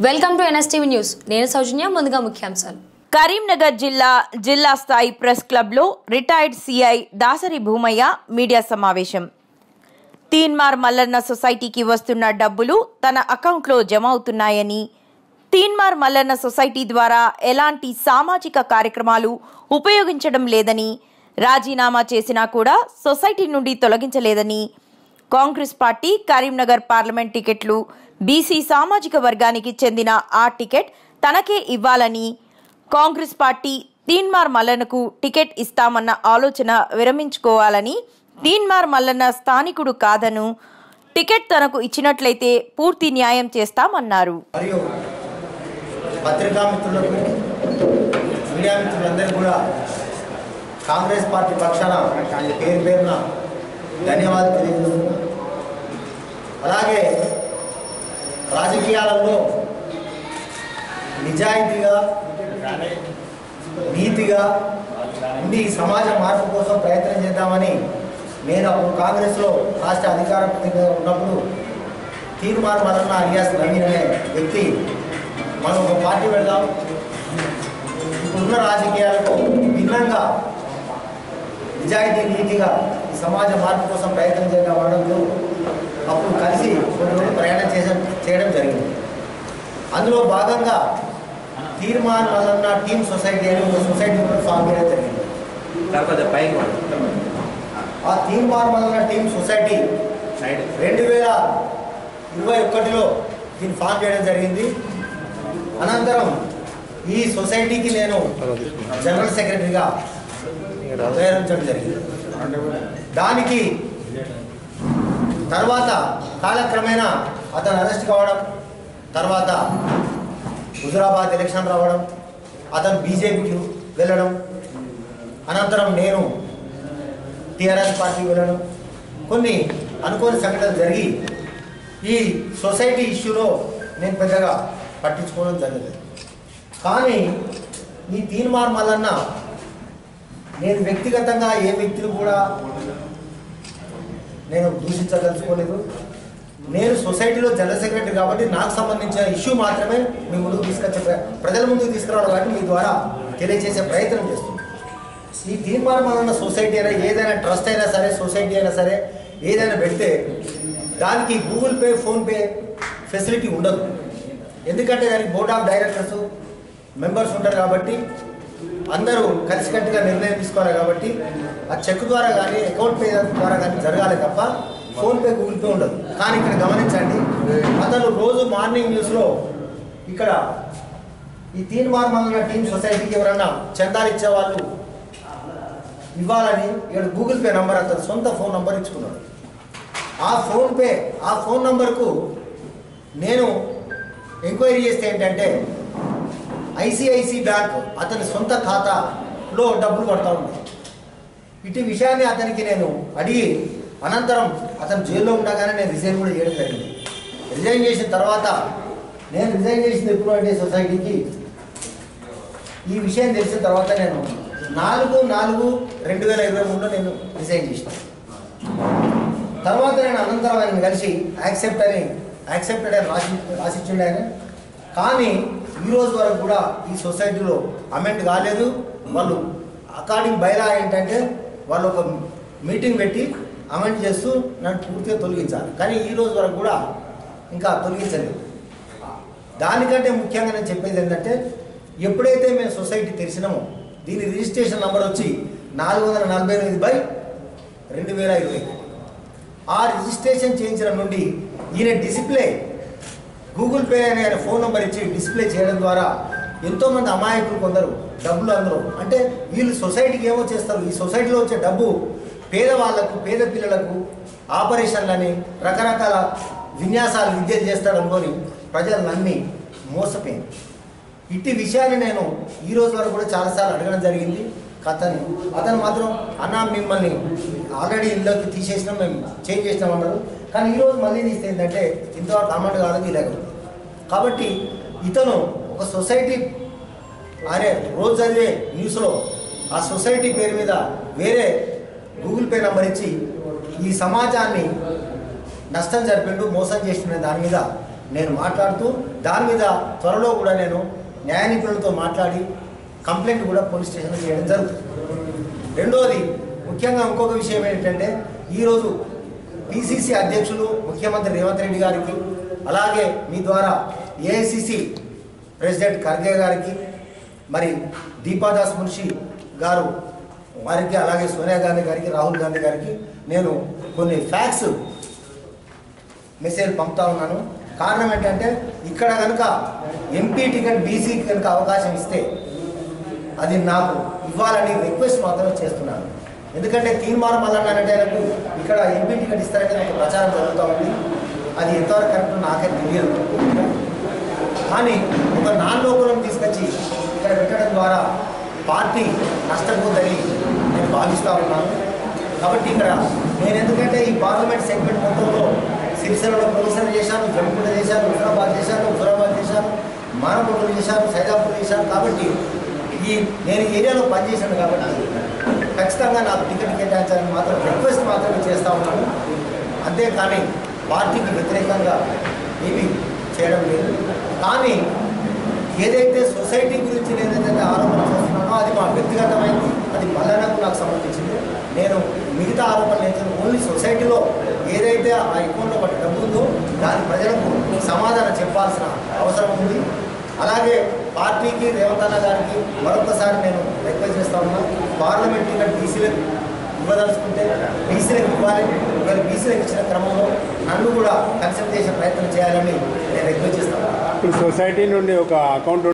Welcome to NSTV news. నేను సౌజన్య. ముందుగా ముఖ్యాంశాలు. కరీంనగర్ జిల్లా స్థాయి ప్రెస్ క్లబ్లో retired CI Dasari Bhoomaiah media సమావేశం. తీన్మార్ మల్లన్న సొసైటీకి వస్తున్న డబ్బులు తన అకౌంట్లో జమ అవుతున్నాయని, తీన్మార్ మల్లన్న సొసైటీ ద్వారా ఎలాంటి సామాజిక కార్యక్రమాలు ఉపయోగించడం లేదని, రాజీనామా చేసినా కూడా సొసైటీ నుండి తొలగించలేదని, కాంగ్రెస్ పార్టీ కరీంనగర్ పార్లమెంట్ టికెట్లు బీసీ సామాజిక వర్గానికి చెందిన ఆ టికెట్ తనకే ఇవ్వాలని, కాంగ్రెస్ పార్టీ తీన్మార్ మల్లన్నకు టికెట్ ఇస్తామన్న ఆలోచన విరమించుకోవాలని, తీన్మార్ మల్లన్న స్థానికుడు కాదను, టికెట్ తనకు ఇచ్చినట్లయితే పూర్తి న్యాయం చేస్తామన్నారు. పత్రికా మిత్రులకు, మీడియా మిత్రులందరూ కూడా కాంగ్రెస్ పార్టీ పక్షాన పేరు పేరున ధన్యవాదాలు తెలియజేస్తున్నాను. అలాగే రాజకీయాలలో నిజాయితీగా, నీతిగా ఉండి సమాజ మార్పు కోసం ప్రయత్నం చేద్దామని నేను అప్పుడు కాంగ్రెస్లో రాష్ట్ర అధికార ప్రతినిధిగా ఉన్నప్పుడు తీన్మార్ మల్లన్న అలియాస్ నవీన్ అనే వ్యక్తి మనం ఒక పార్టీ పెడదాం, ఇప్పుడున్న రాజకీయాలకు భిన్నంగా నిజాయితీ నీతిగా ఈ సమాజ మార్పు కోసం ప్రయత్నం చేద్దాం అనడంతో అప్పుడు కలిసి కొన్ని రోజులు ప్రయాణం చేయడం జరిగింది. అందులో భాగంగా తీన్మార్ మల్లన్న టీమ్ సొసైటీ అని ఒక సొసైటీ కూడా ఫామ్ చేయడం జరిగింది. ఆ తీన్మార్ మల్లన్న టీమ్ సొసైటీ 2021లో దీన్ని ఫామ్ చేయడం జరిగింది. అనంతరం ఈ సొసైటీకి నేను జనరల్ సెక్రటరీగా ప్రయాణించడం జరిగింది. దానికి తర్వాత కాలక్రమేణా అతను అరెస్ట్ కావడం, తర్వాత హుజురాబాద్ ఎలక్షన్ రావడం, అతను బీజేపీకి వెళ్ళడం, అనంతరం నేను టీఆర్ఎస్ పార్టీకి వెళ్ళడం, కొన్ని అనుకోని సంఘటనలు జరిగి ఈ సొసైటీ ఇష్యూలో నేను పెద్దగా పట్టించుకోవడం జరగలేదు. కానీ ఈ తీన్మార్ మల్లన్న నేను వ్యక్తిగతంగా ఏ వ్యక్తిని కూడా నేను దూషించదలుచుకోలేదు. నేను సొసైటీలో జనరల్ సెక్రటరీ కాబట్టి నాకు సంబంధించిన ఇష్యూ మాత్రమే మీ ముందుకు ప్రజల ముందుకు తీసుకురావడం కాబట్టి మీ ద్వారా తెలియజేసే ప్రయత్నం చేస్తున్నాను. ఈ తీన్మార్ మల్లన్న సొసైటీ అయినా ఏదైనా ట్రస్ట్ అయినా సరే, సొసైటీ అయినా సరే, ఏదైనా పెడితే దానికి గూగుల్ పే, ఫోన్పే ఫెసిలిటీ ఉండదు. ఎందుకంటే దానికి బోర్డ్ ఆఫ్ డైరెక్టర్స్ మెంబర్స్ ఉంటారు కాబట్టి అందరూ కలిసికట్టుగా నిర్ణయం తీసుకోవాలి కాబట్టి ఆ చెక్ ద్వారా కానీ అకౌంట్ పే ద్వారా కానీ జరగాలి తప్ప ఫోన్పే, గూగుల్ పే ఉండదు. కానీ ఇక్కడ గమనించండి, అతను రోజు మార్నింగ్ న్యూస్లో ఇక్కడ ఈ తీన్మార్ మల్లన్న టీమ్ సొసైటీకి ఎవరన్నా చందాలు ఇచ్చేవాళ్ళు ఇవ్వాలని ఇక్కడ గూగుల్ పే నంబర్, అతను సొంత ఫోన్ నంబర్ ఇచ్చుకున్నాడు. ఆ ఫోన్ నంబర్కు నేను ఎంక్వైరీ చేస్తే ఏంటంటే ఐసిఐసి బ్యాంక్ అతని సొంత ఖాతాలో డబ్బులు పడతా ఉంది. ఇటు విషయాన్ని అతనికి నేను అడిగి అనంతరం అతను జైల్లో ఉండగానే నేను రిజైన్ కూడా చేయడం జరిగింది. రిజైన్ చేసిన తర్వాత నేను రిజైన్ చేసింది ఎప్పుడు అంటే సొసైటీకి ఈ విషయం తెలిసిన తర్వాత నేను 4/4/2023లో నేను రిజైన్ చేసిన తర్వాత నేను అనంతరం ఆయన కలిసి యాక్సెప్టెడ్ అని రాసిచ్చిండు ఆయన. కానీ ఈరోజు వరకు కూడా ఈ సొసైటీలో అమెండ్ కాలేదు. వాళ్ళు అకార్డింగ్ బైలా ఏంటంటే వాళ్ళు ఒక మీటింగ్ పెట్టి అమెండ్ చేస్తూ నన్ను పూర్తిగా తొలగించాలి. కానీ ఈరోజు వరకు కూడా ఇంకా తొలగించలేదు. దానికంటే ముఖ్యంగా నేను చెప్పేది ఏంటంటే, ఎప్పుడైతే మేము సొసైటీ తెరిచినామో దీని రిజిస్ట్రేషన్ నెంబర్ వచ్చి 448/2020. ఆ రిజిస్ట్రేషన్ చేయించడం నుండి ఈయన డిస్ప్లే గూగుల్ పే అనే ఫోన్ నెంబర్ ఇచ్చి డిస్ప్లే చేయడం ద్వారా ఎంతోమంది అమాయకులు కొందరు డబ్బులు అందరూ అంటే వీళ్ళు సొసైటీకి ఏమో చేస్తారు, ఈ సొసైటీలో వచ్చే డబ్బు పేదవాళ్లకు, పేద పిల్లలకు ఆపరేషన్లని రకరకాల విన్యాసాలు విద్యలు చేస్తాడనుకొని ప్రజలు నమ్మి మోసపోయింది. ఇట్టి విషయాన్ని నేను ఈరోజు వరకు కూడా చాలాసార్లు అడగడం జరిగింది. అతను మాత్రం అన్న మిమ్మల్ని ఆల్రెడీ ఇళ్ళకి తీసేసినాం, మేము చేంజ్ చేసినాం అన్నారు. కానీ ఈరోజు మళ్ళీ తీస్తే ఏంటంటే ఇంతవరకు అమౌంట్ కాలేదు ఇలాగ. కాబట్టి ఇతను ఒక సొసైటీ అనే రోజు చదివే న్యూస్లో ఆ సొసైటీ పేరు మీద వేరే గూగుల్ పే నెంబర్ ఇచ్చి ఈ సమాజాన్ని నష్టం జరిపిండు, మోసం చేస్తున్న దాని మీద నేను మాట్లాడుతూ దాని మీద త్వరలో కూడా నేను న్యాయ నిపుణులతో మాట్లాడి కంప్లైంట్ కూడా పోలీస్ స్టేషన్లో చేయడం జరుగుతుంది. రెండోది ముఖ్యంగా ఇంకొక విషయం ఏంటంటే ఈరోజు పిసిసి అధ్యక్షులు ముఖ్యమంత్రి రేవంత్ రెడ్డి గారికి, అలాగే మీ ద్వారా ఏఐసిసి ప్రెసిడెంట్ ఖర్గే గారికి, మరి దీపాదాస్ మున్షి గారు వారికి, అలాగే సోనియా గాంధీ గారికి, రాహుల్ గాంధీ గారికి నేను కొన్ని ఫ్యాక్స్ మెసేజ్ పంపుతా ఉన్నాను. కారణం ఏంటంటే ఇక్కడ కనుక ఎంపీ టికెట్ బీసీకి కనుక అవకాశం ఇస్తే అది నాకు ఇవ్వాలని రిక్వెస్ట్ మాత్రం చేస్తున్నాను. ఎందుకంటే తీన్మార్ మల్లన్న అనేటకు ఇక్కడ ఎంపీ టికెట్ ఇస్తారంటే ఒక ప్రచారం జరుగుతూ ఉంది. అది ఎంతవరకు కరెక్ట్ నాకే తెలియదు. కానీ ఒక నాన్ లోకలను తీసుకొచ్చి ఇక్కడ పెట్టడం ద్వారా పార్టీ నష్టపోతుందని నేను భావిస్తూ ఉన్నాను. కాబట్టి ఇక్కడ నేను ఎందుకంటే ఈ పార్లమెంట్ సెగ్మెంట్ మొత్తంలో సిరిసిల్లలో ప్రొఫెసర్ చేశాను, జమ్మికుంట చేశాను, హుజరాబాద్ చేశాను, మానకొండలు చేశాను, సైదాపూర్ చేశాను. కాబట్టి నేను ఏరియాలో పనిచేశాను కాబట్టి ఖచ్చితంగా నాకు టికెట్ కేటాయించాలని మాత్రం రిక్వెస్ట్ మాత్రమే చేస్తూ ఉన్నాను. అంతేకాని పార్టీకి వ్యతిరేకంగా ఏమీ చేయడం లేదు. కానీ ఏదైతే సొసైటీ గురించి నేను ఏదైతే ఆరోపణ చేస్తున్నానో అది మా వ్యక్తిగతమైంది, అది మల్లన్నకు నాకు సంబంధించింది. నేను మిగతా ఆరోపణలు చేసిన ఓన్లీ సొసైటీలో ఏదైతే ఆ అకౌంట్లో ఒకటి డబ్బు ఉందో దాని ప్రజలకు సమాధానం చెప్పాల్సిన అవసరం ఉంది. అలాగే పార్టీకి, రేవంత్ అన్న గారికి మరొకసారి నేను రిక్వెస్ట్ చేస్తా ఉన్నా, పార్లమెంట్ టికెట్ బీసీలకు ఇవ్వదలుచుకుంటే బీసీలకు ఇవ్వాలి. ఒకవేళ బీసీలకు ఇచ్చిన క్రమంలో నన్ను కూడా కన్సల్ట్ చేసే ప్రయత్నం చేయాలని నేను రిక్వెస్ట్ చేస్తాను. ఈ సొసైటీ నుండి ఒక అకౌంట్